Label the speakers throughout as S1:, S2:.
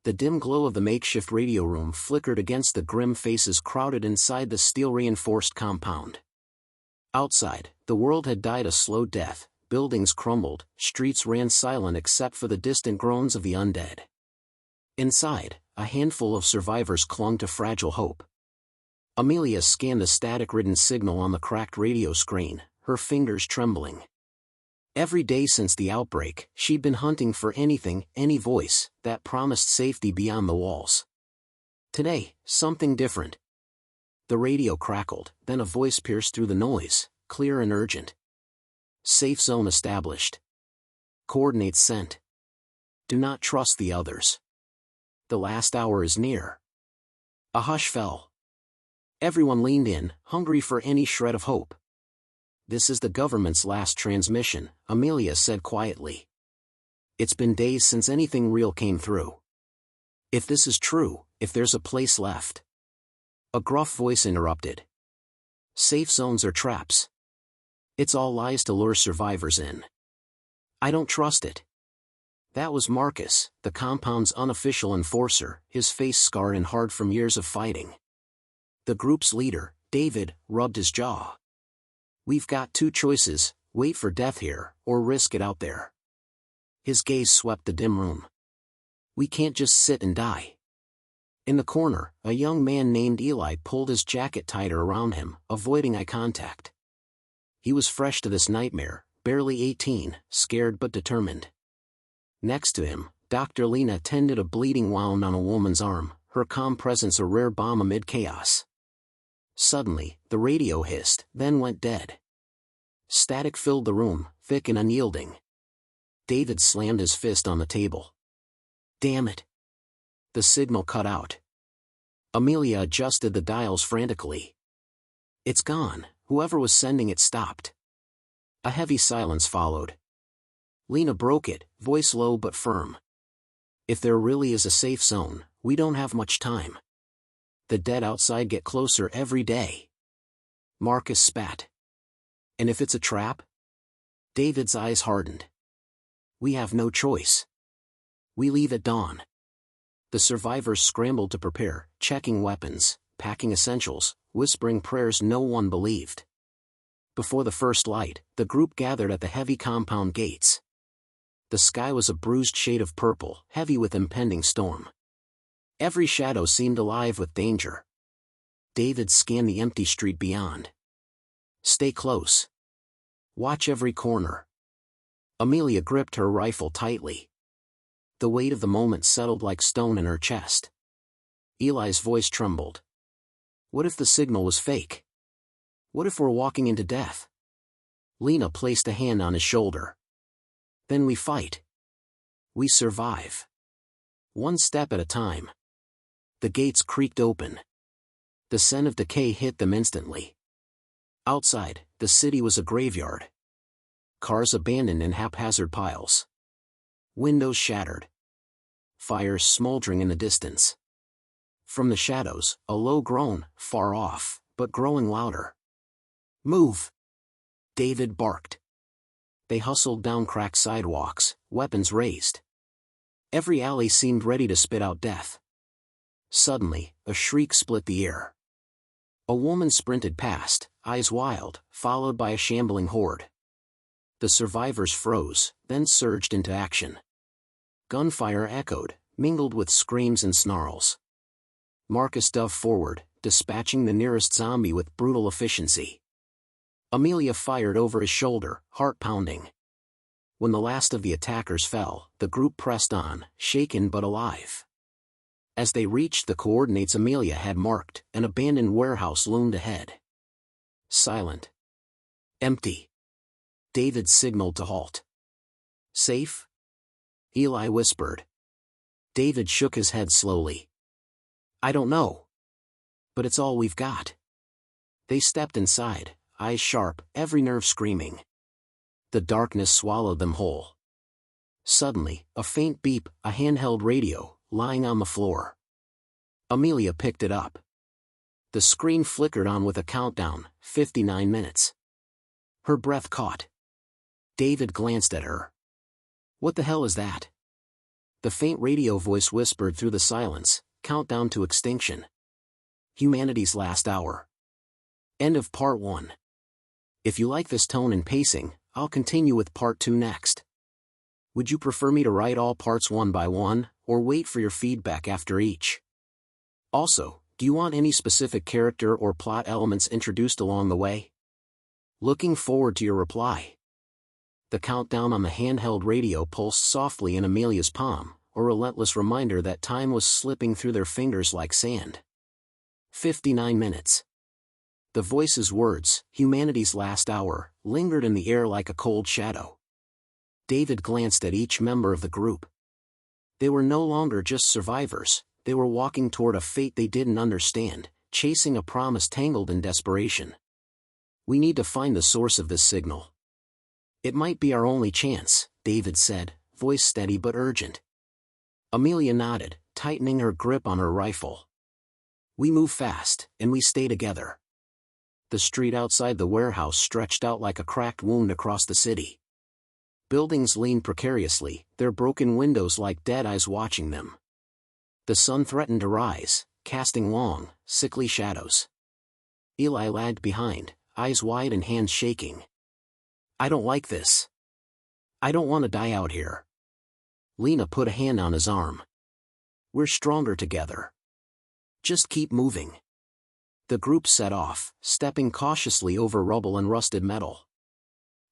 S1: The dim glow of the makeshift radio room flickered against the grim faces crowded inside the steel-reinforced compound. Outside, the world had died a slow death, buildings crumbled, streets ran silent except for the distant groans of the undead. Inside, a handful of survivors clung to fragile hope. Amelia scanned the static-ridden signal on the cracked radio screen, her fingers trembling. Every day since the outbreak, she'd been hunting for anything, any voice, that promised safety beyond the walls. Today, something different. The radio crackled, then a voice pierced through the noise, clear and urgent. Safe zone established. Coordinates sent. Do not trust the others. The last hour is near. A hush fell. Everyone leaned in, hungry for any shred of hope. This is the government's last transmission, Amelia said quietly. It's been days since anything real came through. If this is true, if there's a place left. A gruff voice interrupted. Safe zones are traps. It's all lies to lure survivors in. I don't trust it. That was Marcus, the compound's unofficial enforcer, his face scarred and hard from years of fighting. The group's leader, David, rubbed his jaw. We've got two choices, wait for death here, or risk it out there. His gaze swept the dim room. We can't just sit and die. In the corner, a young man named Eli pulled his jacket tighter around him, avoiding eye contact. He was fresh to this nightmare, barely 18, scared but determined. Next to him, Dr. Lena tended a bleeding wound on a woman's arm, her calm presence a rare balm amid chaos. Suddenly, the radio hissed, then went dead. Static filled the room, thick and unyielding. David slammed his fist on the table. Damn it! The signal cut out. Amelia adjusted the dials frantically. It's gone, whoever was sending it stopped. A heavy silence followed. Lena broke it, voice low but firm. If there really is a safe zone, we don't have much time. The dead outside get closer every day. Marcus spat. And if it's a trap? David's eyes hardened. We have no choice. We leave at dawn. The survivors scrambled to prepare, checking weapons, packing essentials, whispering prayers no one believed. Before the first light, the group gathered at the heavy compound gates. The sky was a bruised shade of purple, heavy with impending storm. Every shadow seemed alive with danger. David scanned the empty street beyond. Stay close. Watch every corner. Amelia gripped her rifle tightly. The weight of the moment settled like stone in her chest. Eli's voice trembled. What if the signal was fake? What if we're walking into death? Lena placed a hand on his shoulder. Then we fight. We survive. One step at a time. The gates creaked open. The scent of decay hit them instantly. Outside, the city was a graveyard. Cars abandoned in haphazard piles. Windows shattered. Fires smoldering in the distance. From the shadows, a low groan, far off, but growing louder. Move! David barked. They hustled down cracked sidewalks, weapons raised. Every alley seemed ready to spit out death. Suddenly, a shriek split the air. A woman sprinted past, eyes wild, followed by a shambling horde. The survivors froze, then surged into action. Gunfire echoed, mingled with screams and snarls. Marcus dove forward, dispatching the nearest zombie with brutal efficiency. Amelia fired over his shoulder, heart pounding. When the last of the attackers fell, the group pressed on, shaken but alive. As they reached the coordinates Amelia had marked, an abandoned warehouse loomed ahead. Silent. Empty. David signaled to halt. Safe? Eli whispered. David shook his head slowly. I don't know. But it's all we've got. They stepped inside, eyes sharp, every nerve screaming. The darkness swallowed them whole. Suddenly, a faint beep, a handheld radio, lying on the floor. Amelia picked it up. The screen flickered on with a countdown, 59 minutes. Her breath caught. David glanced at her. What the hell is that? The faint radio voice whispered through the silence, "Countdown to extinction. Humanity's last hour." End of part 1. If you like this tone and pacing, I'll continue with part 2 next. Would you prefer me to write all parts one by one, or wait for your feedback after each? Also, do you want any specific character or plot elements introduced along the way? Looking forward to your reply. The countdown on the handheld radio pulsed softly in Amelia's palm, a relentless reminder that time was slipping through their fingers like sand. 59 minutes. The voice's words, "Humanity's last hour," lingered in the air like a cold shadow. David glanced at each member of the group. They were no longer just survivors, they were walking toward a fate they didn't understand, chasing a promise tangled in desperation. "We need to find the source of this signal. It might be our only chance," David said, voice steady but urgent. Amelia nodded, tightening her grip on her rifle. "We move fast, and we stay together." The street outside the warehouse stretched out like a cracked wound across the city. Buildings leaned precariously, their broken windows like dead eyes watching them. The sun threatened to rise, casting long, sickly shadows. Eli lagged behind, eyes wide and hands shaking. "I don't like this. I don't want to die out here." Lena put a hand on his arm. "We're stronger together. Just keep moving." The group set off, stepping cautiously over rubble and rusted metal.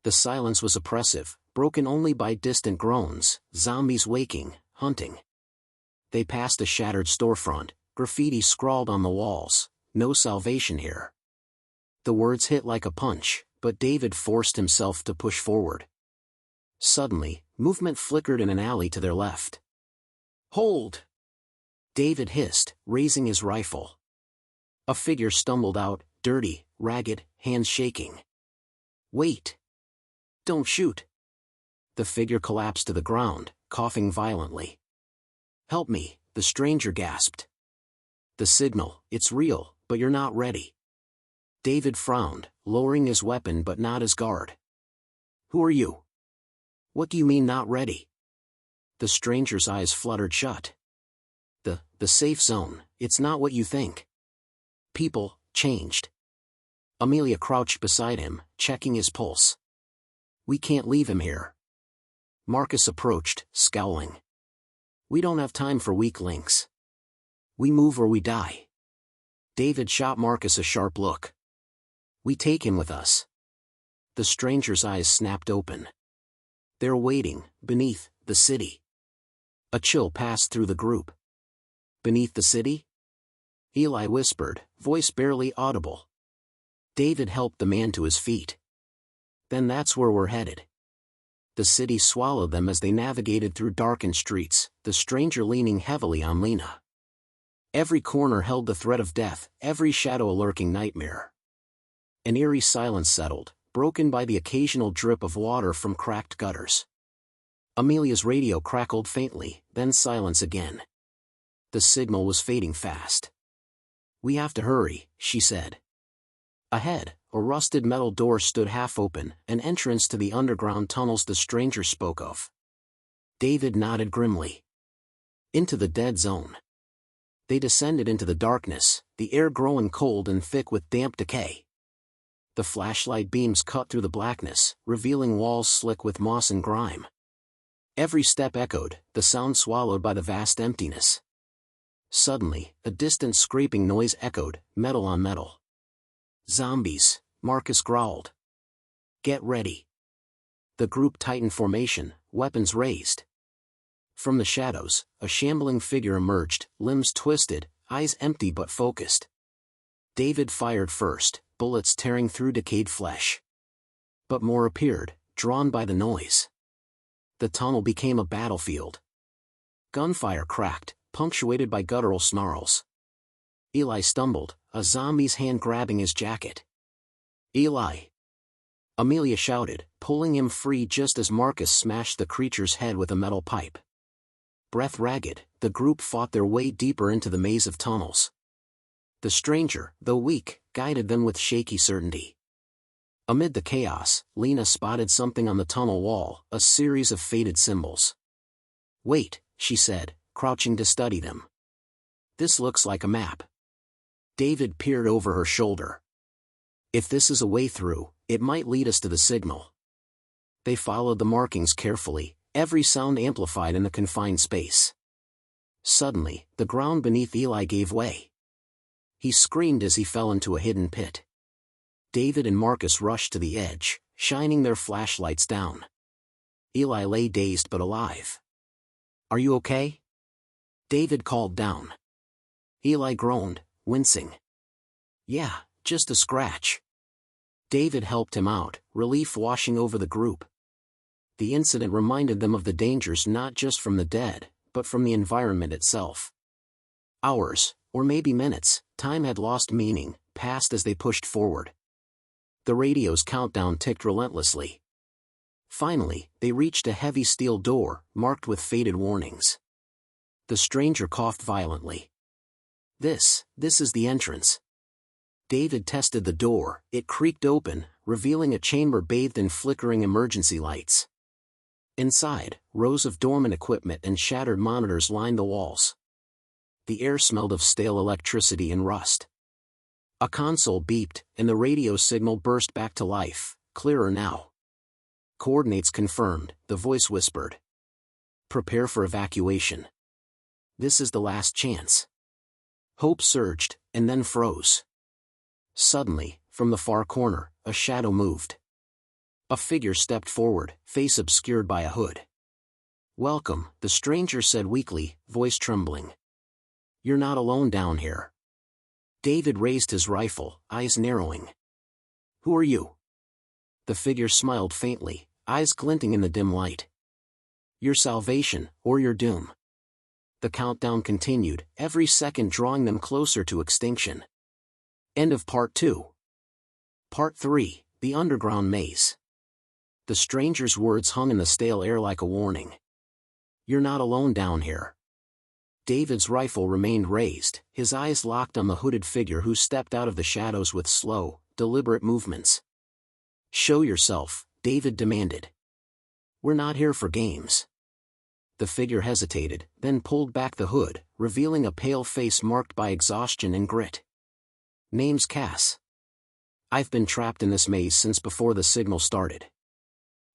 S1: The silence was oppressive, broken only by distant groans, zombies waking, hunting. They passed a shattered storefront, graffiti scrawled on the walls, "No salvation here." The words hit like a punch, but David forced himself to push forward. Suddenly, movement flickered in an alley to their left. "Hold!" David hissed, raising his rifle. A figure stumbled out, dirty, ragged, hands shaking. "Wait! Don't shoot!" The figure collapsed to the ground, coughing violently. "Help me," the stranger gasped. "The signal, it's real, but you're not ready." David frowned, lowering his weapon but not his guard. "Who are you? What do you mean not ready?" The stranger's eyes fluttered shut. The safe zone, it's not what you think. People changed." Amelia crouched beside him, checking his pulse. "We can't leave him here." Marcus approached, scowling. "We don't have time for weak links. We move or we die." David shot Marcus a sharp look. "We take him with us." The stranger's eyes snapped open. "They're waiting, beneath the city." A chill passed through the group. "Beneath the city?" Eli whispered, voice barely audible. David helped the man to his feet. "Then that's where we're headed." The city swallowed them as they navigated through darkened streets, the stranger leaning heavily on Lena. Every corner held the threat of death, every shadow a lurking nightmare. An eerie silence settled, broken by the occasional drip of water from cracked gutters. Amelia's radio crackled faintly, then silence again. The signal was fading fast. "We have to hurry," she said. Ahead, a rusted metal door stood half open, an entrance to the underground tunnels the stranger spoke of. David nodded grimly. Into the dead zone. They descended into the darkness, the air growing cold and thick with damp decay. The flashlight beams cut through the blackness, revealing walls slick with moss and grime. Every step echoed, the sound swallowed by the vast emptiness. Suddenly, a distant scraping noise echoed, metal on metal. "Zombies," Marcus growled. "Get ready." The group tightened formation, weapons raised. From the shadows, a shambling figure emerged, limbs twisted, eyes empty but focused. David fired first, bullets tearing through decayed flesh. But more appeared, drawn by the noise. The tunnel became a battlefield. Gunfire cracked, punctuated by guttural snarls. Eli stumbled, a zombie's hand grabbing his jacket. "Eli!" Amelia shouted, pulling him free just as Marcus smashed the creature's head with a metal pipe. Breath ragged, the group fought their way deeper into the maze of tunnels. The stranger, though weak, guided them with shaky certainty. Amid the chaos, Lena spotted something on the tunnel wall, a series of faded symbols. "Wait," she said, crouching to study them. This looks like a map. David peered over her shoulder. If this is a way through, it might lead us to the signal. They followed the markings carefully, every sound amplified in the confined space. Suddenly, the ground beneath Eli gave way. He screamed as he fell into a hidden pit. David and Marcus rushed to the edge, shining their flashlights down. Eli lay dazed but alive. "Are you okay?" David called down. Eli groaned, wincing. "Yeah, just a scratch." David helped him out, relief washing over the group. The incident reminded them of the dangers not just from the dead, but from the environment itself. Hours, or maybe minutes, time had lost meaning, passed as they pushed forward. The radio's countdown ticked relentlessly. Finally, they reached a heavy steel door, marked with faded warnings. The stranger coughed violently. This is the entrance." David tested the door. It creaked open, revealing a chamber bathed in flickering emergency lights. Inside, rows of dormant equipment and shattered monitors lined the walls. The air smelled of stale electricity and rust. A console beeped, and the radio signal burst back to life, clearer now. "Coordinates confirmed," the voice whispered. "Prepare for evacuation. This is the last chance." Hope surged, and then froze. Suddenly, from the far corner, a shadow moved. A figure stepped forward, face obscured by a hood. "Welcome," the stranger said weakly, voice trembling. "You're not alone down here." David raised his rifle, eyes narrowing. "Who are you?" The figure smiled faintly, eyes glinting in the dim light. "Your salvation, or your doom." The countdown continued, every second drawing them closer to extinction. End of Part 2. Part 3, The Underground Maze. The stranger's words hung in the stale air like a warning. "You're not alone down here." David's rifle remained raised, his eyes locked on the hooded figure who stepped out of the shadows with slow, deliberate movements. "Show yourself," David demanded. "We're not here for games." The figure hesitated, then pulled back the hood, revealing a pale face marked by exhaustion and grit. "Name's Cass. I've been trapped in this maze since before the signal started.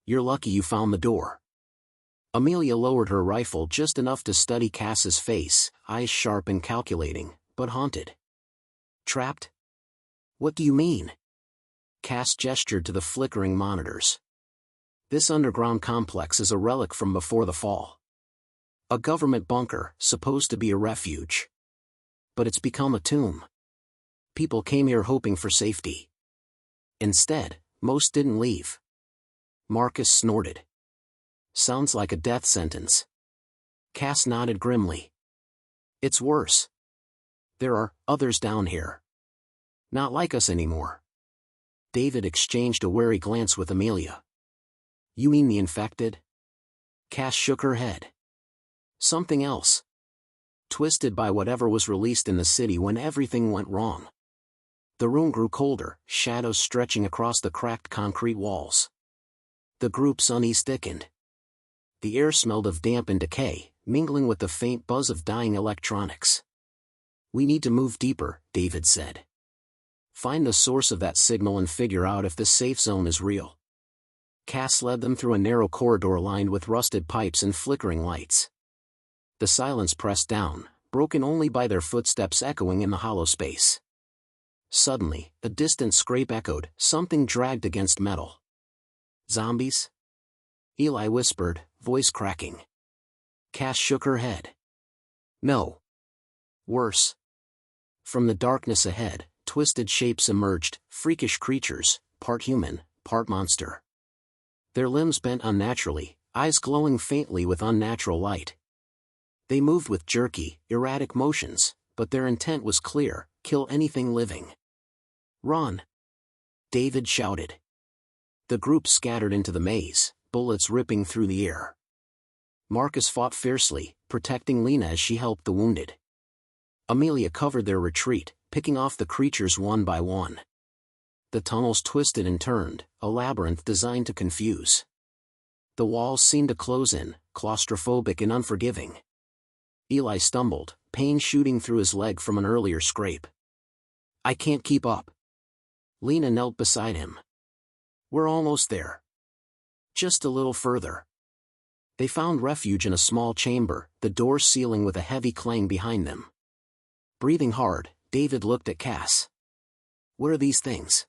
S1: You're lucky you found the door." Amelia lowered her rifle just enough to study Cass's face, eyes sharp and calculating, but haunted. "Trapped? What do you mean?" Cass gestured to the flickering monitors. "This underground complex is a relic from before the fall. A government bunker, supposed to be a refuge. But it's become a tomb. People came here hoping for safety. Instead, most didn't leave." Marcus snorted. "Sounds like a death sentence." Cass nodded grimly. "It's worse. There are others down here. Not like us anymore." David exchanged a wary glance with Amelia. "You mean the infected?" Cass shook her head. "Something else. Twisted by whatever was released in the city when everything went wrong." The room grew colder, shadows stretching across the cracked concrete walls. The group's unease thickened. The air smelled of damp and decay, mingling with the faint buzz of dying electronics. "We need to move deeper," David said. "Find the source of that signal and figure out if this safe zone is real." Cass led them through a narrow corridor lined with rusted pipes and flickering lights. The silence pressed down, broken only by their footsteps echoing in the hollow space. Suddenly, a distant scrape echoed, something dragged against metal. "Zombies?" Eli whispered, voice cracking. Cass shook her head. "No. Worse." From the darkness ahead, twisted shapes emerged, freakish creatures, part human, part monster. Their limbs bent unnaturally, eyes glowing faintly with unnatural light. They moved with jerky, erratic motions, but their intent was clear: kill anything living. "Run!" David shouted. The group scattered into the maze, bullets ripping through the air. Marcus fought fiercely, protecting Lena as she helped the wounded. Amelia covered their retreat, picking off the creatures one by one. The tunnels twisted and turned, a labyrinth designed to confuse. The walls seemed to close in, claustrophobic and unforgiving. Eli stumbled, pain shooting through his leg from an earlier scrape. I can't keep up. Lena knelt beside him. We're almost there. Just a little further. They found refuge in a small chamber, the door sealing with a heavy clang behind them. Breathing hard, David looked at Cass. What are these things?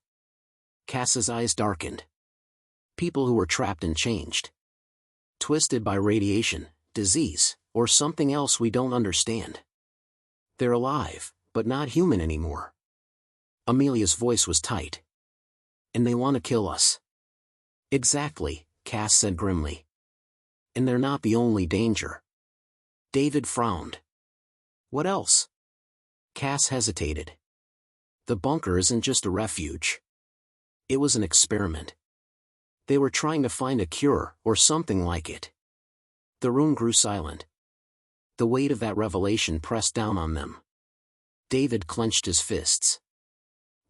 S1: Cass's eyes darkened. People who were trapped and changed. Twisted by radiation, disease, or something else we don't understand. They're alive, but not human anymore. Amelia's voice was tight. And they want to kill us. Exactly, Cass said grimly. And they're not the only danger. David frowned. What else? Cass hesitated. The bunker isn't just a refuge. It was an experiment. They were trying to find a cure, or something like it. The room grew silent. The weight of that revelation pressed down on them. David clenched his fists.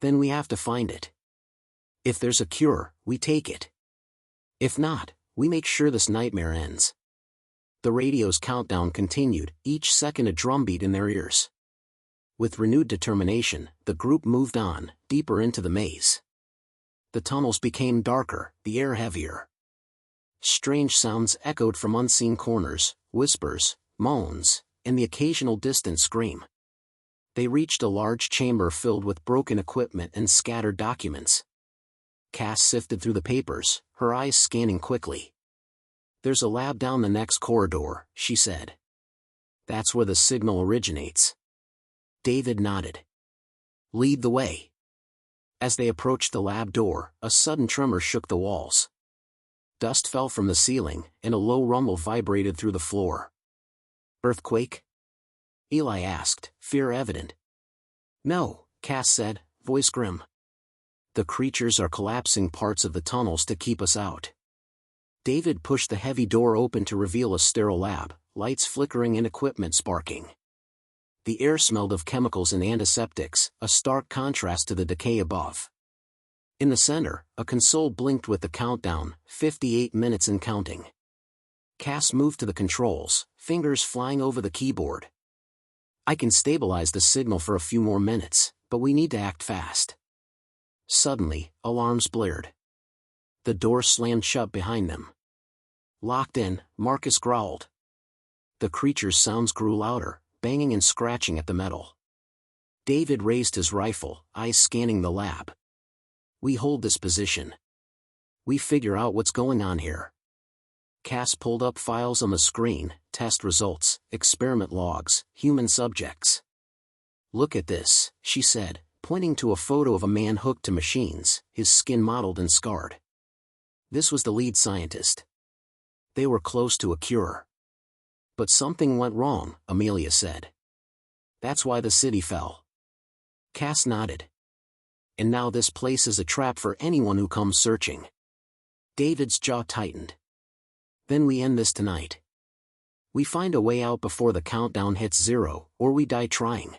S1: Then we have to find it. If there's a cure, we take it. If not, we make sure this nightmare ends. The radio's countdown continued, each second a drumbeat in their ears. With renewed determination, the group moved on, deeper into the maze. The tunnels became darker, the air heavier. Strange sounds echoed from unseen corners, whispers, moans, and the occasional distant scream. They reached a large chamber filled with broken equipment and scattered documents. Cass sifted through the papers, her eyes scanning quickly. There's a lab down the next corridor, she said. That's where the signal originates. David nodded. Lead the way. As they approached the lab door, a sudden tremor shook the walls. Dust fell from the ceiling, and a low rumble vibrated through the floor. Earthquake? Eli asked, fear evident. No, Cass said, voice grim. The creatures are collapsing parts of the tunnels to keep us out. David pushed the heavy door open to reveal a sterile lab, lights flickering and equipment sparking. The air smelled of chemicals and antiseptics, a stark contrast to the decay above. In the center, a console blinked with the countdown, 58 minutes and counting. Cass moved to the controls, fingers flying over the keyboard. I can stabilize the signal for a few more minutes, but we need to act fast. Suddenly, alarms blared. The door slammed shut behind them. Locked in, Marcus growled. The creature's sounds grew louder, banging and scratching at the metal. David raised his rifle, eyes scanning the lab. We hold this position. We figure out what's going on here. Cass pulled up files on the screen, test results, experiment logs, human subjects. Look at this, she said, pointing to a photo of a man hooked to machines, his skin mottled and scarred. This was the lead scientist. They were close to a cure. But something went wrong, Amelia said. That's why the city fell. Cass nodded. And now this place is a trap for anyone who comes searching. David's jaw tightened. Then we end this tonight. We find a way out before the countdown hits 0, or we die trying.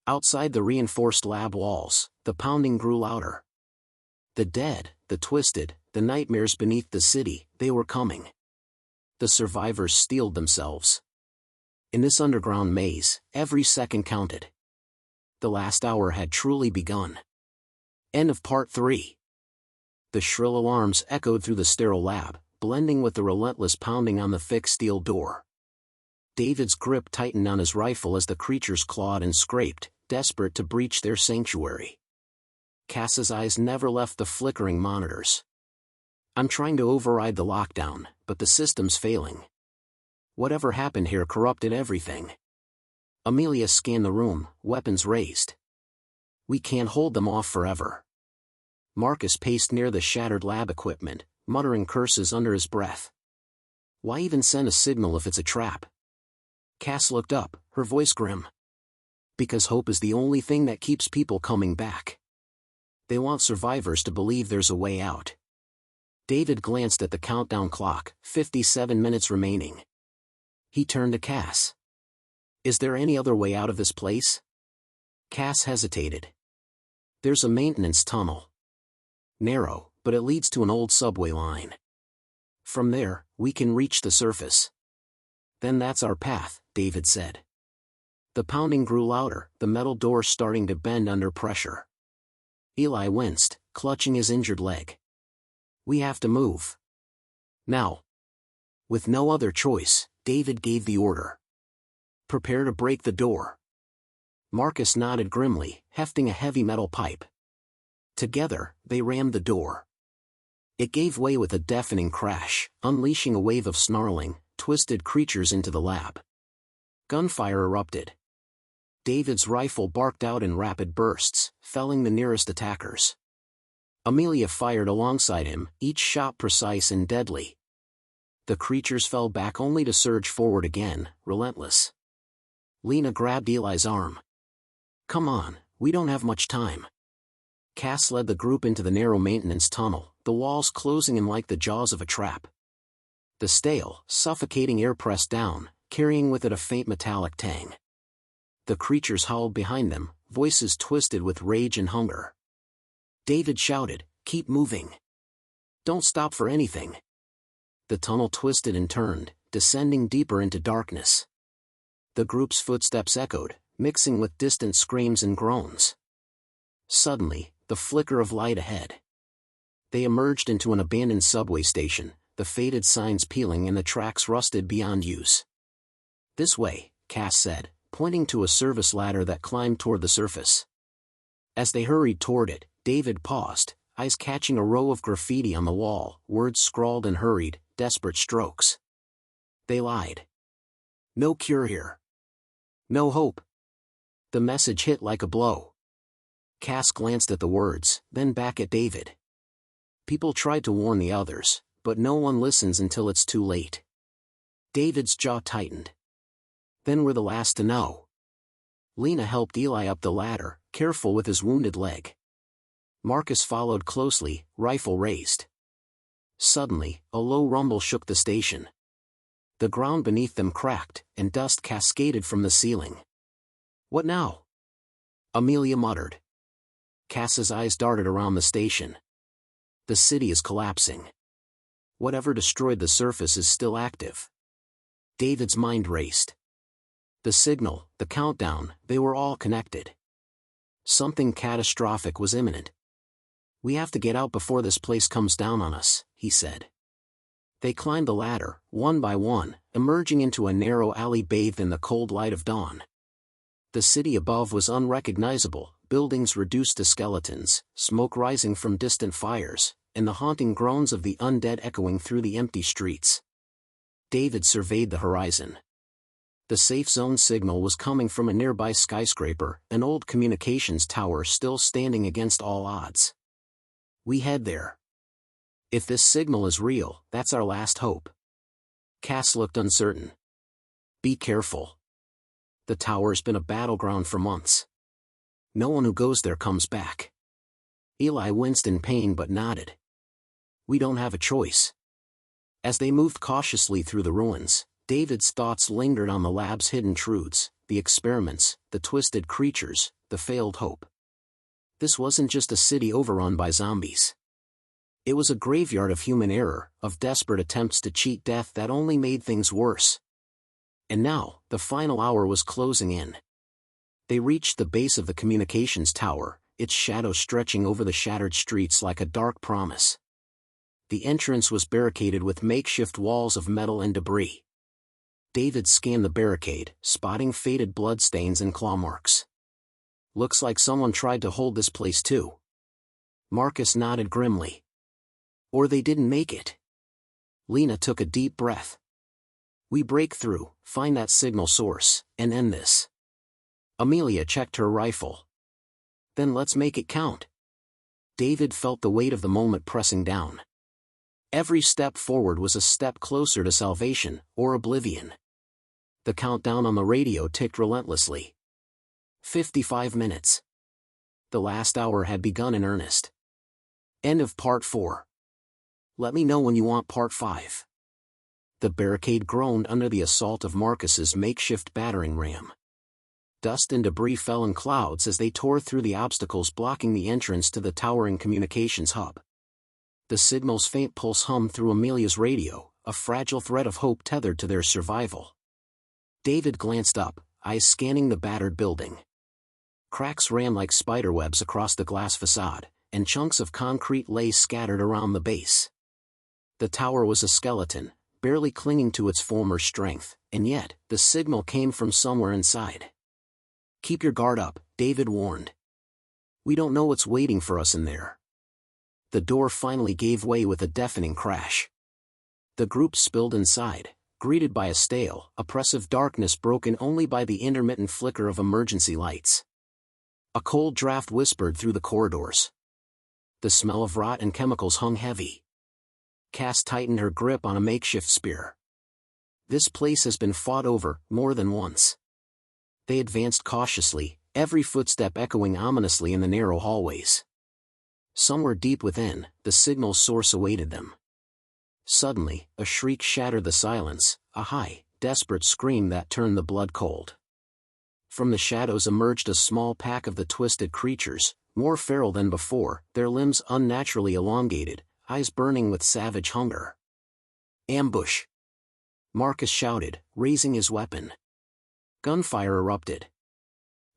S1: Outside the reinforced lab walls, the pounding grew louder. The dead, the twisted, the nightmares beneath the city, they were coming. The survivors steeled themselves. In this underground maze, every second counted. The last hour had truly begun. End of Part 3. The shrill alarms echoed through the sterile lab, blending with the relentless pounding on the thick steel door. David's grip tightened on his rifle as the creatures clawed and scraped, desperate to breach their sanctuary. Cass's eyes never left the flickering monitors. I'm trying to override the lockdown, but the system's failing. Whatever happened here corrupted everything. Amelia scanned the room, weapons raised. We can't hold them off forever. Marcus paced near the shattered lab equipment, muttering curses under his breath. Why even send a signal if it's a trap? Cass looked up, her voice grim. Because hope is the only thing that keeps people coming back. They want survivors to believe there's a way out. David glanced at the countdown clock, 57 minutes remaining. He turned to Cass. Is there any other way out of this place? Cass hesitated. There's a maintenance tunnel. Narrow, but it leads to an old subway line. From there, we can reach the surface. Then that's our path, David said. The pounding grew louder, the metal door starting to bend under pressure. Eli winced, clutching his injured leg. We have to move. Now. With no other choice, David gave the order. Prepare to break the door. Marcus nodded grimly, hefting a heavy metal pipe. Together, they rammed the door. It gave way with a deafening crash, unleashing a wave of snarling, twisted creatures into the lab. Gunfire erupted. David's rifle barked out in rapid bursts, felling the nearest attackers. Amelia fired alongside him, each shot precise and deadly. The creatures fell back only to surge forward again, relentless. Lena grabbed Eli's arm. Come on, we don't have much time. Cass led the group into the narrow maintenance tunnel, the walls closing in like the jaws of a trap. The stale, suffocating air pressed down, carrying with it a faint metallic tang. The creatures howled behind them, voices twisted with rage and hunger. David shouted, "Keep moving. Don't stop for anything." The tunnel twisted and turned, descending deeper into darkness. The group's footsteps echoed, mixing with distant screams and groans. Suddenly, the flicker of light ahead. They emerged into an abandoned subway station, the faded signs peeling and the tracks rusted beyond use. This way, Cass said, pointing to a service ladder that climbed toward the surface. As they hurried toward it, David paused, eyes catching a row of graffiti on the wall, words scrawled in hurried, desperate strokes. They lied. No cure here. No hope. The message hit like a blow. Cass glanced at the words, then back at David. People tried to warn the others, but no one listens until it's too late. David's jaw tightened. Then we're the last to know. Lena helped Eli up the ladder, careful with his wounded leg. Marcus followed closely, rifle raised. Suddenly, a low rumble shook the station. The ground beneath them cracked, and dust cascaded from the ceiling. What now? Amelia muttered. Cass's eyes darted around the station. The city is collapsing. Whatever destroyed the surface is still active. David's mind raced. The signal, the countdown, they were all connected. Something catastrophic was imminent. We have to get out before this place comes down on us, he said. They climbed the ladder, one by one, emerging into a narrow alley bathed in the cold light of dawn. The city above was unrecognizable, buildings reduced to skeletons, smoke rising from distant fires, and the haunting groans of the undead echoing through the empty streets. David surveyed the horizon. The safe zone signal was coming from a nearby skyscraper, an old communications tower still standing against all odds. We head there. If this signal is real, that's our last hope. Cass looked uncertain. Be careful. The tower's been a battleground for months. No one who goes there comes back. Eli winced in pain but nodded. We don't have a choice. As they moved cautiously through the ruins, David's thoughts lingered on the lab's hidden truths, the experiments, the twisted creatures, the failed hope. This wasn't just a city overrun by zombies. It was a graveyard of human error, of desperate attempts to cheat death that only made things worse. And now, the final hour was closing in. They reached the base of the communications tower, its shadow stretching over the shattered streets like a dark promise. The entrance was barricaded with makeshift walls of metal and debris. David scanned the barricade, spotting faded bloodstains and claw marks. Looks like someone tried to hold this place too. Marcus nodded grimly. Or they didn't make it. Lena took a deep breath. We break through, find that signal source, and end this. Amelia checked her rifle. Then let's make it count. David felt the weight of the moment pressing down. Every step forward was a step closer to salvation, or oblivion. The countdown on the radio ticked relentlessly. 55 minutes. The last hour had begun in earnest. End of Part 4. Let me know when you want Part 5. The barricade groaned under the assault of Marcus's makeshift battering ram. Dust and debris fell in clouds as they tore through the obstacles blocking the entrance to the towering communications hub. The signal's faint pulse hummed through Amelia's radio, a fragile thread of hope tethered to their survival. David glanced up, eyes scanning the battered building. Cracks ran like spiderwebs across the glass facade, and chunks of concrete lay scattered around the base. The tower was a skeleton, barely clinging to its former strength, and yet, the signal came from somewhere inside. "Keep your guard up," David warned. "We don't know what's waiting for us in there." The door finally gave way with a deafening crash. The group spilled inside, greeted by a stale, oppressive darkness broken only by the intermittent flicker of emergency lights. A cold draft whispered through the corridors. The smell of rot and chemicals hung heavy. Cass tightened her grip on a makeshift spear. "This place has been fought over, more than once." They advanced cautiously, every footstep echoing ominously in the narrow hallways. Somewhere deep within, the signal's source awaited them. Suddenly, a shriek shattered the silence, a high, desperate scream that turned the blood cold. From the shadows emerged a small pack of the twisted creatures, more feral than before, their limbs unnaturally elongated, eyes burning with savage hunger. "Ambush!" Marcus shouted, raising his weapon. Gunfire erupted.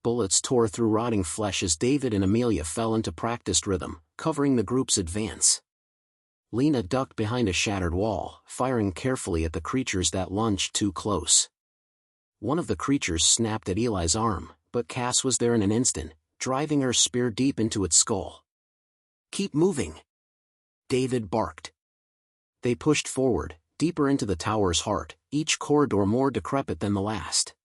S1: Bullets tore through rotting flesh as David and Amelia fell into practiced rhythm, covering the group's advance. Lena ducked behind a shattered wall, firing carefully at the creatures that lunged too close. One of the creatures snapped at Eli's arm, but Cass was there in an instant, driving her spear deep into its skull. "Keep moving!" David barked. They pushed forward, deeper into the tower's heart, each corridor more decrepit than the last.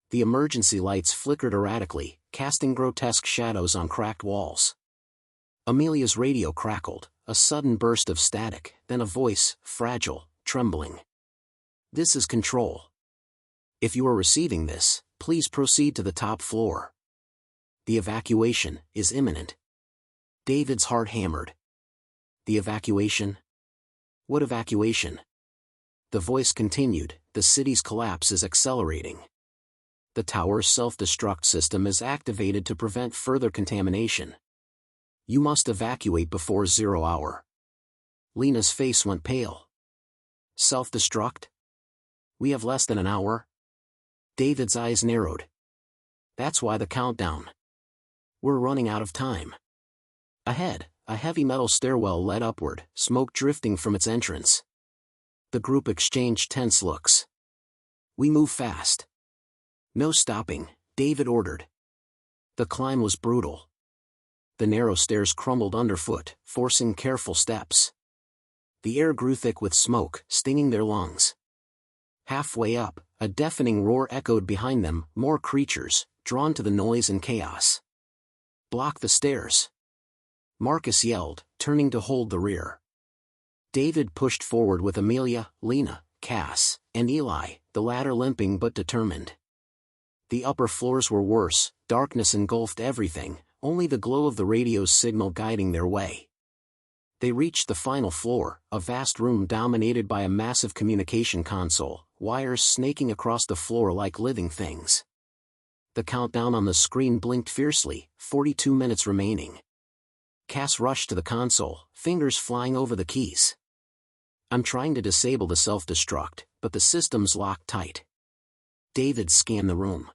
S1: The emergency lights flickered erratically, casting grotesque shadows on cracked walls. Amelia's radio crackled, a sudden burst of static, then a voice, fragile, trembling. "This is Control. If you are receiving this, please proceed to the top floor. The evacuation is imminent." David's heart hammered. "The evacuation? What evacuation?" The voice continued, "The city's collapse is accelerating. The tower's self-destruct system is activated to prevent further contamination. You must evacuate before 0 hour." Lena's face went pale. "Self-destruct? We have less than an hour?" David's eyes narrowed. "That's why the countdown. We're running out of time." Ahead, a heavy metal stairwell led upward, smoke drifting from its entrance. The group exchanged tense looks. "We move fast." "No stopping," David ordered. The climb was brutal. The narrow stairs crumbled underfoot, forcing careful steps. The air grew thick with smoke, stinging their lungs. Halfway up, a deafening roar echoed behind them, more creatures, drawn to the noise and chaos. "Block the stairs!" Marcus yelled, turning to hold the rear. David pushed forward with Amelia, Lena, Cass, and Eli, the latter limping but determined. The upper floors were worse, darkness engulfed everything, only the glow of the radio's signal guiding their way. They reached the final floor, a vast room dominated by a massive communication console, wires snaking across the floor like living things. The countdown on the screen blinked fiercely, 42 minutes remaining. Cass rushed to the console, fingers flying over the keys. "I'm trying to disable the self-destruct, but the system's locked tight." David scanned the room.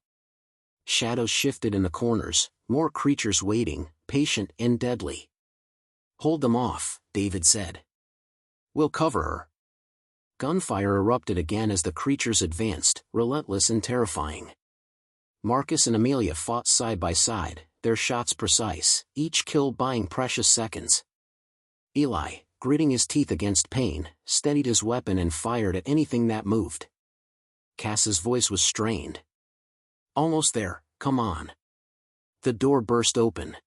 S1: Shadows shifted in the corners, more creatures waiting, patient and deadly. "Hold them off," David said. "We'll cover her." Gunfire erupted again as the creatures advanced, relentless and terrifying. Marcus and Amelia fought side by side, their shots precise, each kill buying precious seconds. Eli, gritting his teeth against pain, steadied his weapon and fired at anything that moved. Cass's voice was strained. "Almost there, come on." The door burst open.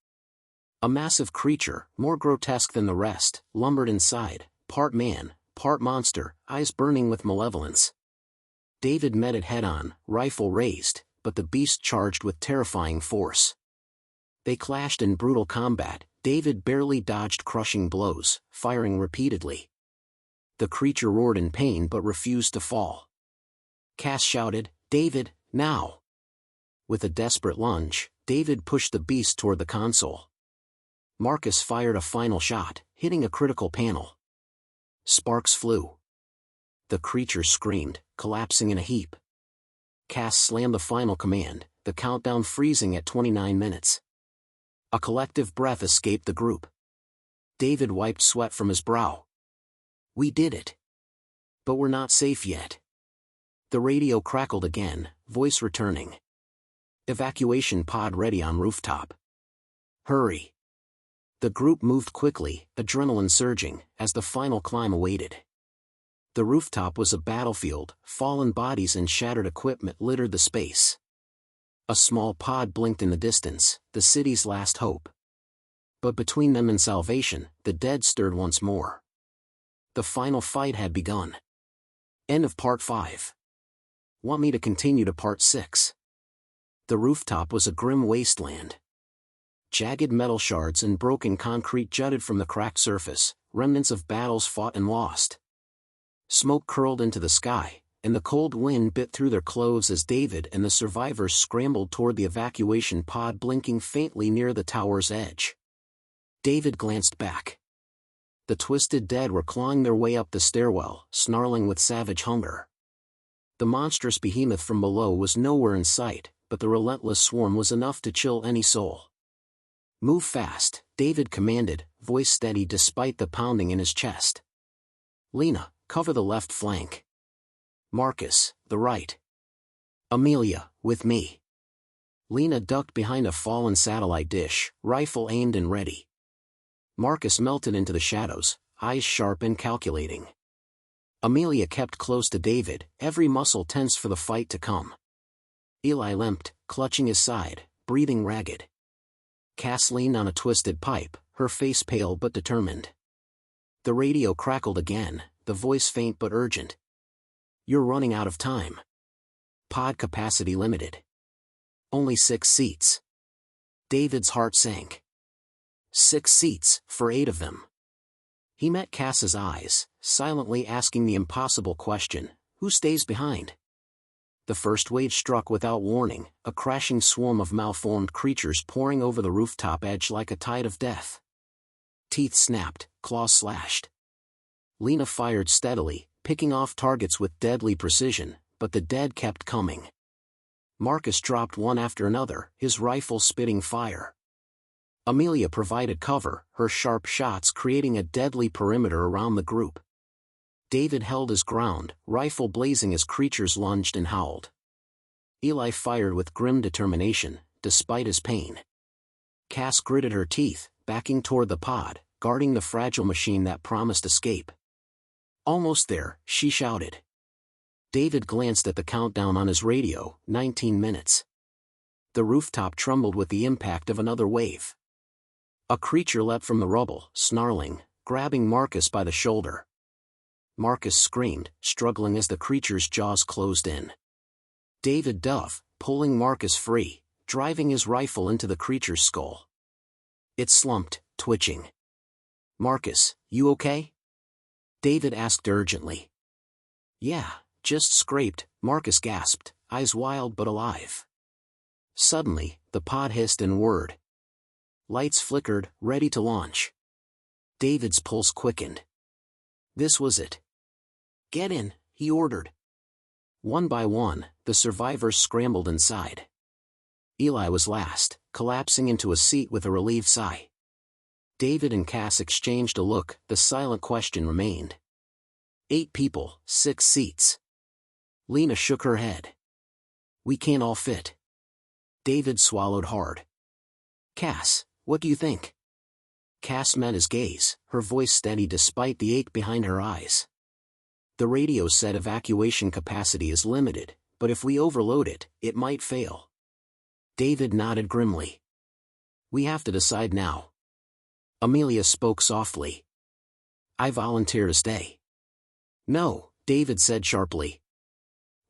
S1: A massive creature, more grotesque than the rest, lumbered inside, part man, part monster, eyes burning with malevolence. David met it head-on, rifle raised, but the beast charged with terrifying force. They clashed in brutal combat. David barely dodged crushing blows, firing repeatedly. The creature roared in pain but refused to fall. Cass shouted, "David, now!" With a desperate lunge, David pushed the beast toward the console. Marcus fired a final shot, hitting a critical panel. Sparks flew. The creature screamed, collapsing in a heap. Cass slammed the final command, the countdown freezing at 29 minutes. A collective breath escaped the group. David wiped sweat from his brow. We did it. But we're not safe yet. The radio crackled again, voice returning. Evacuation pod ready on rooftop. Hurry. The group moved quickly, adrenaline surging, as the final climb awaited. The rooftop was a battlefield, fallen bodies and shattered equipment littered the space. A small pod blinked in the distance, the city's last hope. But between them and salvation, the dead stirred once more. The final fight had begun. End of Part 5. Want me to continue to Part 6? The rooftop was a grim wasteland. Jagged metal shards and broken concrete jutted from the cracked surface, remnants of battles fought and lost. Smoke curled into the sky, and the cold wind bit through their clothes as David and the survivors scrambled toward the evacuation pod blinking faintly near the tower's edge. David glanced back. The twisted dead were clawing their way up the stairwell, snarling with savage hunger. The monstrous behemoth from below was nowhere in sight, but the relentless swarm was enough to chill any soul. Move fast, David commanded, voice steady despite the pounding in his chest. Lena, cover the left flank. Marcus, the right. Amelia, with me. Lena ducked behind a fallen satellite dish, rifle aimed and ready. Marcus melted into the shadows, eyes sharp and calculating. Amelia kept close to David, every muscle tense for the fight to come. Eli limped, clutching his side, breathing ragged. Cass leaned on a twisted pipe, her face pale but determined. The radio crackled again, the voice faint but urgent. You're running out of time. Pod capacity limited. Only 6 seats. David's heart sank. 6 seats, for 8 of them. He met Cass's eyes, silently asking the impossible question, who stays behind? The first wave struck without warning, a crashing swarm of malformed creatures pouring over the rooftop edge like a tide of death. Teeth snapped, claws slashed. Lena fired steadily, picking off targets with deadly precision, but the dead kept coming. Marcus dropped one after another, his rifle spitting fire. Amelia provided cover, her sharp shots creating a deadly perimeter around the group. David held his ground, rifle blazing as creatures lunged and howled. Eli fired with grim determination, despite his pain. Cass gritted her teeth, backing toward the pod, guarding the fragile machine that promised escape. Almost there, she shouted. David glanced at the countdown on his radio, 19 minutes. The rooftop trembled with the impact of another wave. A creature leapt from the rubble, snarling, grabbing Marcus by the shoulder. Marcus screamed, struggling as the creature's jaws closed in. David dove, pulling Marcus free, driving his rifle into the creature's skull. It slumped, twitching. Marcus, you okay? David asked urgently. Yeah, just scraped, Marcus gasped, eyes wild but alive. Suddenly, the pod hissed and whirred. Lights flickered, ready to launch. David's pulse quickened. This was it. Get in, he ordered. One by one, the survivors scrambled inside. Eli was last, collapsing into a seat with a relieved sigh. David and Cass exchanged a look, the silent question remained. 8 people, 6 seats. Lena shook her head. We can't all fit. David swallowed hard. Cass, what do you think? Cass met his gaze, her voice steady despite the ache behind her eyes. The radio said evacuation capacity is limited, but if we overload it, it might fail. David nodded grimly. We have to decide now. Amelia spoke softly. I volunteer to stay. No, David said sharply.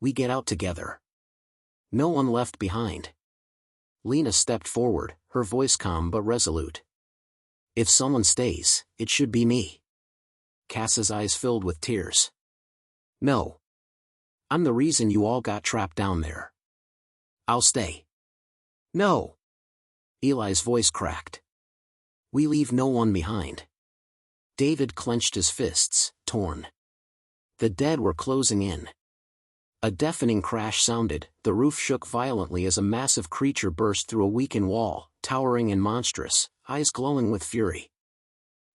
S1: We get out together. No one left behind. Lena stepped forward, her voice calm but resolute. If someone stays, it should be me. Cass's eyes filled with tears. No. I'm the reason you all got trapped down there. I'll stay. No. Eli's voice cracked. We leave no one behind. David clenched his fists, torn. The dead were closing in. A deafening crash sounded, the roof shook violently as a massive creature burst through a weakened wall, towering and monstrous, eyes glowing with fury.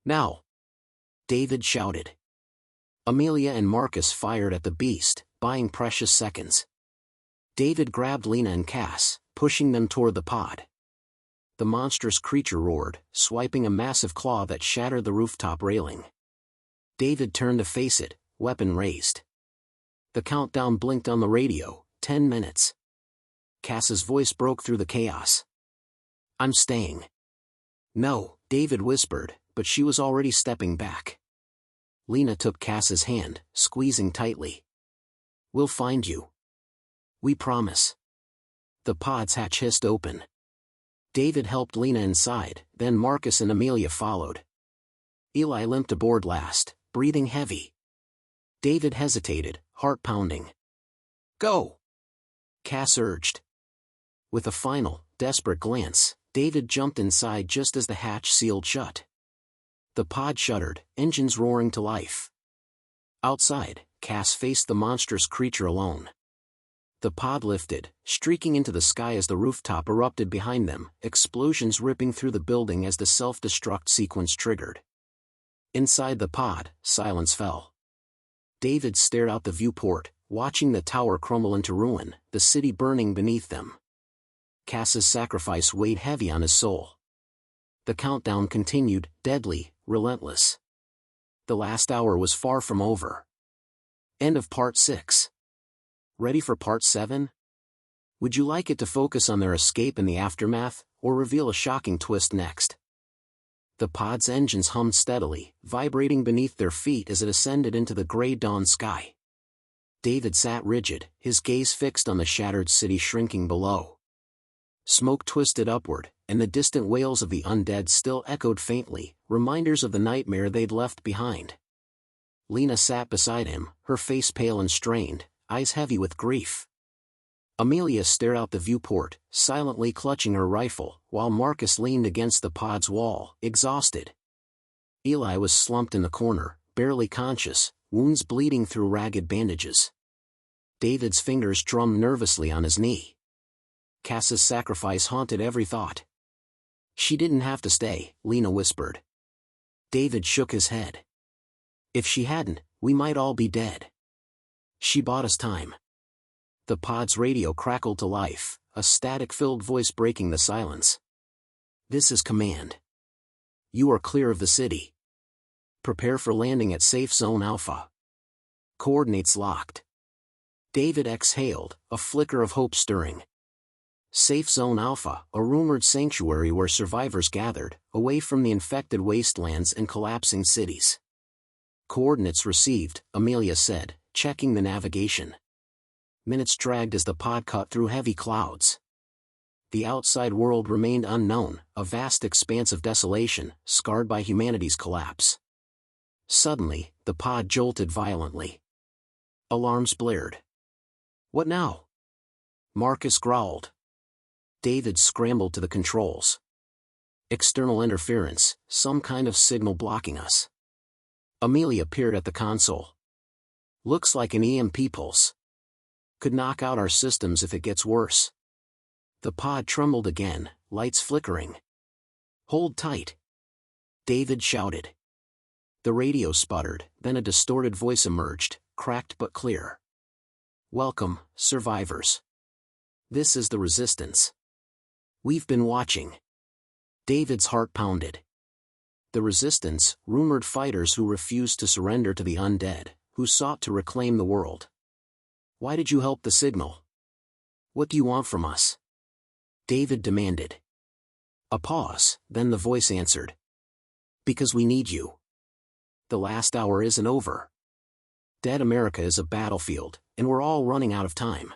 S1: "Now!" David shouted. Amelia and Marcus fired at the beast, buying precious seconds. David grabbed Lena and Cass, pushing them toward the pod. The monstrous creature roared, swiping a massive claw that shattered the rooftop railing. David turned to face it, weapon raised. The countdown blinked on the radio, 10 minutes. Cass's voice broke through the chaos. "I'm staying." "No," David whispered, but she was already stepping back. Lena took Cass's hand, squeezing tightly. "We'll find you. We promise." The pod's hatch hissed open. David helped Lena inside, then Marcus and Amelia followed. Eli limped aboard last, breathing heavy. David hesitated, heart pounding. "Go!" Cass urged. With a final, desperate glance, David jumped inside just as the hatch sealed shut. The pod shuddered, engines roaring to life. Outside, Cass faced the monstrous creature alone. The pod lifted, streaking into the sky as the rooftop erupted behind them, explosions ripping through the building as the self-destruct sequence triggered. Inside the pod, silence fell. David stared out the viewport, watching the tower crumble into ruin, the city burning beneath them. Cass's sacrifice weighed heavy on his soul. The countdown continued, deadly, relentless. The last hour was far from over. End of Part 6. Ready for Part 7? Would you like it to focus on their escape in the aftermath, or reveal a shocking twist next? The pod's engines hummed steadily, vibrating beneath their feet as it ascended into the gray dawn sky. David sat rigid, his gaze fixed on the shattered city shrinking below. Smoke twisted upward, and the distant wails of the undead still echoed faintly, reminders of the nightmare they'd left behind. Lena sat beside him, her face pale and strained, eyes heavy with grief. Amelia stared out the viewport, silently clutching her rifle, while Marcus leaned against the pod's wall, exhausted. Eli was slumped in the corner, barely conscious, wounds bleeding through ragged bandages. David's fingers drummed nervously on his knee. Cass's sacrifice haunted every thought. "She didn't have to stay," Lena whispered. David shook his head. "If she hadn't, we might all be dead. She bought us time." The pod's radio crackled to life, a static-filled voice breaking the silence. "This is command. You are clear of the city. Prepare for landing at Safe Zone Alpha. Coordinates locked." David exhaled, a flicker of hope stirring. Safe Zone Alpha, a rumored sanctuary where survivors gathered, away from the infected wastelands and collapsing cities. "Coordinates received," Amelia said, checking the navigation. Minutes dragged as the pod cut through heavy clouds. The outside world remained unknown, a vast expanse of desolation, scarred by humanity's collapse. Suddenly, the pod jolted violently. Alarms blared. "What now?" Marcus growled. David scrambled to the controls. "External interference, some kind of signal blocking us." Amelia peered at the console. "Looks like an EMP pulse. Could knock out our systems if it gets worse." The pod trembled again, lights flickering. "Hold tight," David shouted. The radio sputtered, then a distorted voice emerged, cracked but clear. "Welcome, survivors. This is the Resistance. We've been watching." David's heart pounded. The Resistance, rumored fighters who refused to surrender to the undead, who sought to reclaim the world. "Why did you help the signal? What do you want from us?" David demanded. A pause, then the voice answered. "Because we need you. The last hour isn't over. Dead America is a battlefield, and we're all running out of time."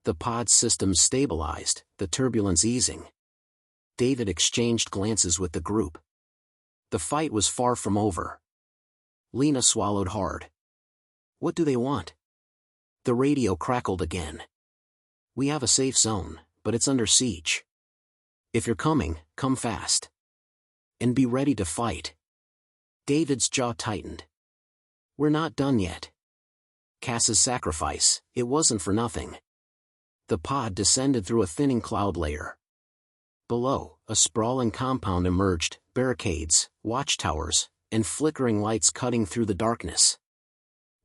S1: The pod's systems stabilized, the turbulence easing. David exchanged glances with the group. The fight was far from over. Lena swallowed hard. "What do they want?" The radio crackled again. "We have a safe zone, but it's under siege. If you're coming, come fast. And be ready to fight." David's jaw tightened. "We're not done yet. Cass's sacrifice, it wasn't for nothing." The pod descended through a thinning cloud layer. Below, a sprawling compound emerged, barricades, watchtowers, and flickering lights cutting through the darkness.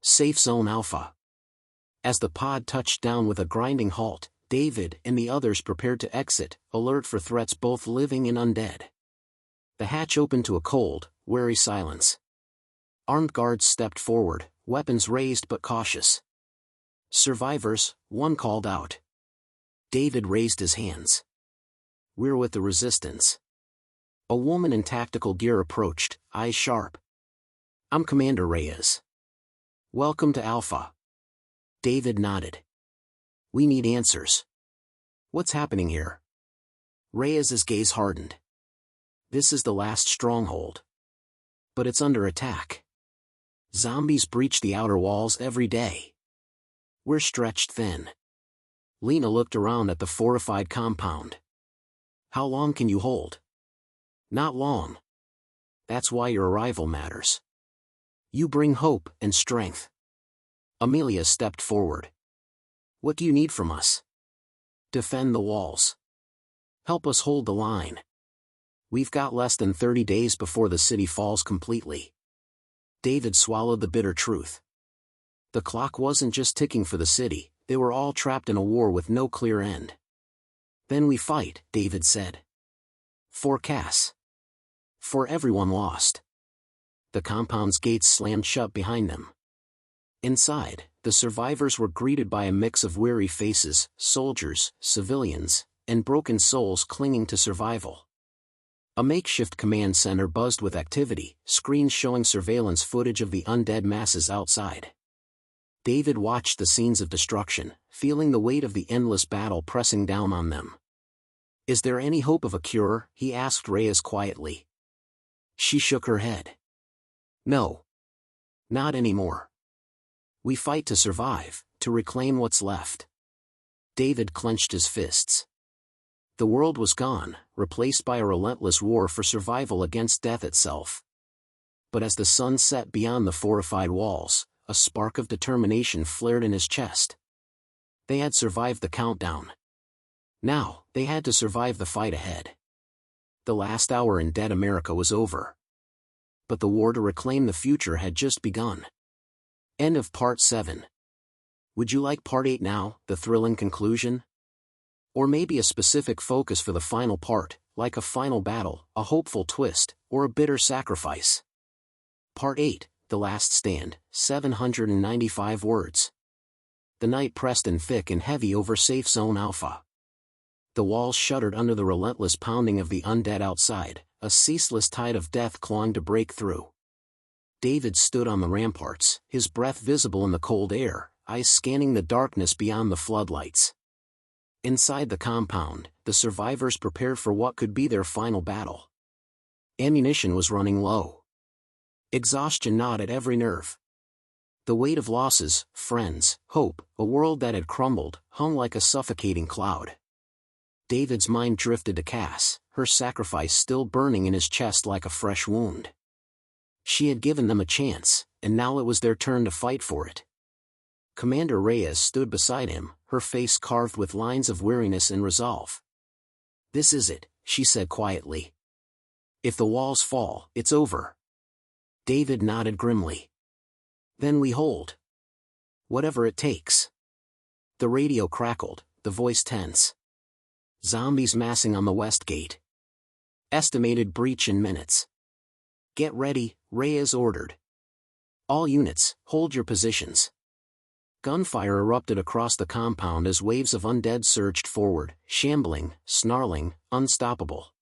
S1: Safe Zone Alpha. As the pod touched down with a grinding halt, David and the others prepared to exit, alert for threats both living and undead. The hatch opened to a cold, wary silence. Armed guards stepped forward, weapons raised but cautious. "Survivors," one called out. David raised his hands. "We're with the resistance." A woman in tactical gear approached, eyes sharp. "I'm Commander Reyes. Welcome to Alpha." David nodded. "We need answers. What's happening here?" Reyes's gaze hardened. "This is the last stronghold. But it's under attack. Zombies breach the outer walls every day. We're stretched thin." Lena looked around at the fortified compound. "How long can you hold?" "Not long. That's why your arrival matters. You bring hope and strength." Amelia stepped forward. "What do you need from us?" "Defend the walls. Help us hold the line. We've got less than 30 days before the city falls completely." David swallowed the bitter truth. The clock wasn't just ticking for the city, they were all trapped in a war with no clear end. "Then we fight," David said. "For Cass. For everyone lost." The compound's gates slammed shut behind them. Inside, the survivors were greeted by a mix of weary faces, soldiers, civilians, and broken souls clinging to survival. A makeshift command center buzzed with activity, screens showing surveillance footage of the undead masses outside. David watched the scenes of destruction, feeling the weight of the endless battle pressing down on them. "Is there any hope of a cure?" he asked Reyes quietly. She shook her head. "No. Not anymore. We fight to survive, to reclaim what's left." David clenched his fists. The world was gone, replaced by a relentless war for survival against death itself. But as the sun set beyond the fortified walls, a spark of determination flared in his chest. They had survived the countdown. Now, they had to survive the fight ahead. The last hour in dead America was over. But the war to reclaim the future had just begun. End of Part 7. Would you like Part 8 now, the thrilling conclusion? Or maybe a specific focus for the final part, like a final battle, a hopeful twist, or a bitter sacrifice? Part 8, The Last Stand, 795 words. The night pressed in thick and heavy over Safe Zone Alpha. The walls shuddered under the relentless pounding of the undead outside, a ceaseless tide of death clawing to break through. David stood on the ramparts, his breath visible in the cold air, eyes scanning the darkness beyond the floodlights. Inside the compound, the survivors prepared for what could be their final battle. Ammunition was running low. Exhaustion gnawed at every nerve. The weight of losses, friends, hope, a world that had crumbled, hung like a suffocating cloud. David's mind drifted to Cass, her sacrifice still burning in his chest like a fresh wound. She had given them a chance, and now it was their turn to fight for it. Commander Reyes stood beside him, her face carved with lines of weariness and resolve. "This is it," she said quietly. "If the walls fall, it's over." David nodded grimly. "Then we hold. Whatever it takes." The radio crackled, the voice tense. "Zombies massing on the west gate. Estimated breach in minutes." "Get ready," Reyes ordered. "All units, hold your positions." Gunfire erupted across the compound as waves of undead surged forward, shambling, snarling, unstoppable.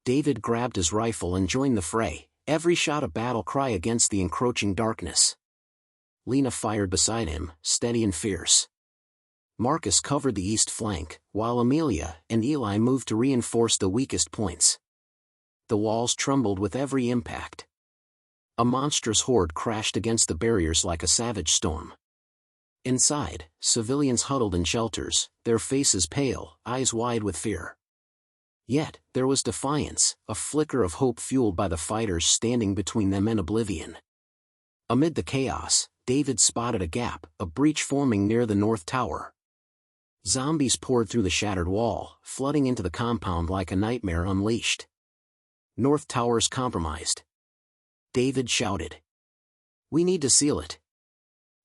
S1: David grabbed his rifle and joined the fray, every shot a battle cry against the encroaching darkness. Lena fired beside him, steady and fierce. Marcus covered the east flank, while Amelia and Eli moved to reinforce the weakest points. The walls trembled with every impact. A monstrous horde crashed against the barriers like a savage storm. Inside, civilians huddled in shelters, their faces pale, eyes wide with fear. Yet, there was defiance, a flicker of hope fueled by the fighters standing between them and oblivion. Amid the chaos, David spotted a gap, a breach forming near the north tower. Zombies poured through the shattered wall, flooding into the compound like a nightmare unleashed. North Towers compromised. David shouted. "We need to seal it."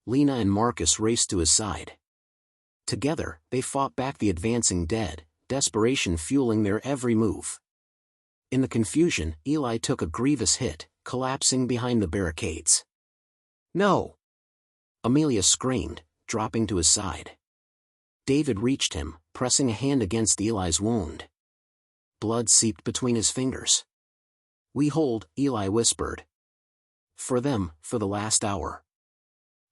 S1: Lena and Marcus raced to his side. Together, they fought back the advancing dead, desperation fueling their every move. In the confusion, Eli took a grievous hit, collapsing behind the barricades. "No!" Amelia screamed, dropping to his side. David reached him, pressing a hand against Eli's wound. Blood seeped between his fingers. "We hold," Eli whispered. "For them, for the last hour."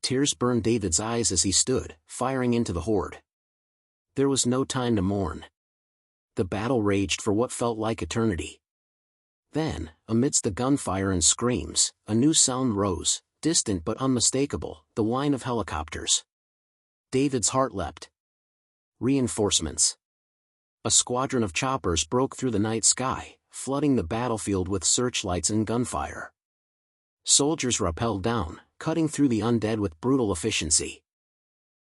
S1: Tears burned David's eyes as he stood, firing into the horde. There was no time to mourn. The battle raged for what felt like eternity. Then, amidst the gunfire and screams, a new sound rose, distant but unmistakable, the whine of helicopters. David's heart leapt. Reinforcements. A squadron of choppers broke through the night sky, flooding the battlefield with searchlights and gunfire. Soldiers rappelled down, cutting through the undead with brutal efficiency.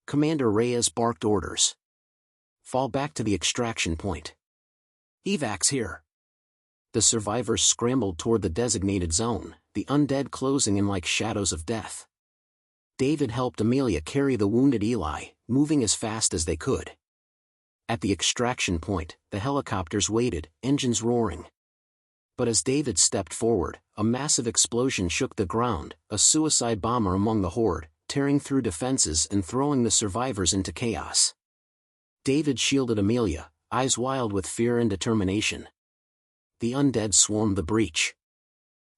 S1: Commander Reyes barked orders. "Fall back to the extraction point. Evacs here." The survivors scrambled toward the designated zone, the undead closing in like shadows of death. David helped Amelia carry the wounded Eli, moving as fast as they could. At the extraction point, the helicopters waited, engines roaring. But as David stepped forward, a massive explosion shook the ground, a suicide bomber among the horde, tearing through defenses and throwing the survivors into chaos. David shielded Amelia, eyes wild with fear and determination. The undead swarmed the breach.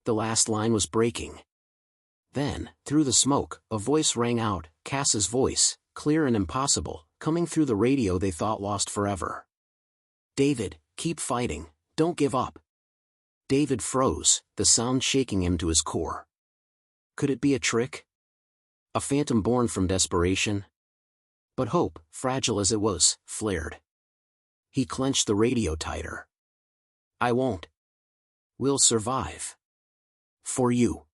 S1: The last line was breaking. Then, through the smoke, a voice rang out, Cass's voice, clear and impossible, coming through the radio they thought lost forever. "David, keep fighting, don't give up." David froze, the sound shaking him to his core. Could it be a trick? A phantom born from desperation? But hope, fragile as it was, flared. He clenched the radio tighter. "I won't. We'll survive. For you."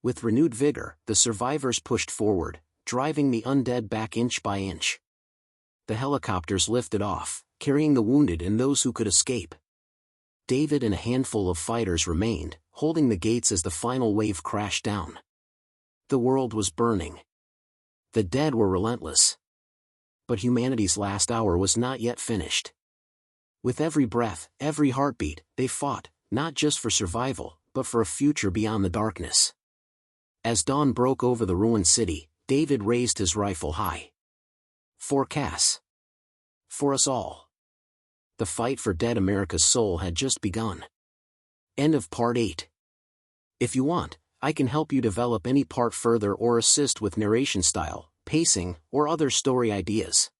S1: With renewed vigor, the survivors pushed forward, driving the undead back inch by inch. The helicopters lifted off, carrying the wounded and those who could escape. David and a handful of fighters remained, holding the gates as the final wave crashed down. The world was burning. The dead were relentless. But humanity's last hour was not yet finished. With every breath, every heartbeat, they fought, not just for survival, but for a future beyond the darkness. As dawn broke over the ruined city, David raised his rifle high. For Cass. For us all. The fight for dead America's soul had just begun. End of Part 8. If you want, I can help you develop any part further or assist with narration style, pacing, or other story ideas.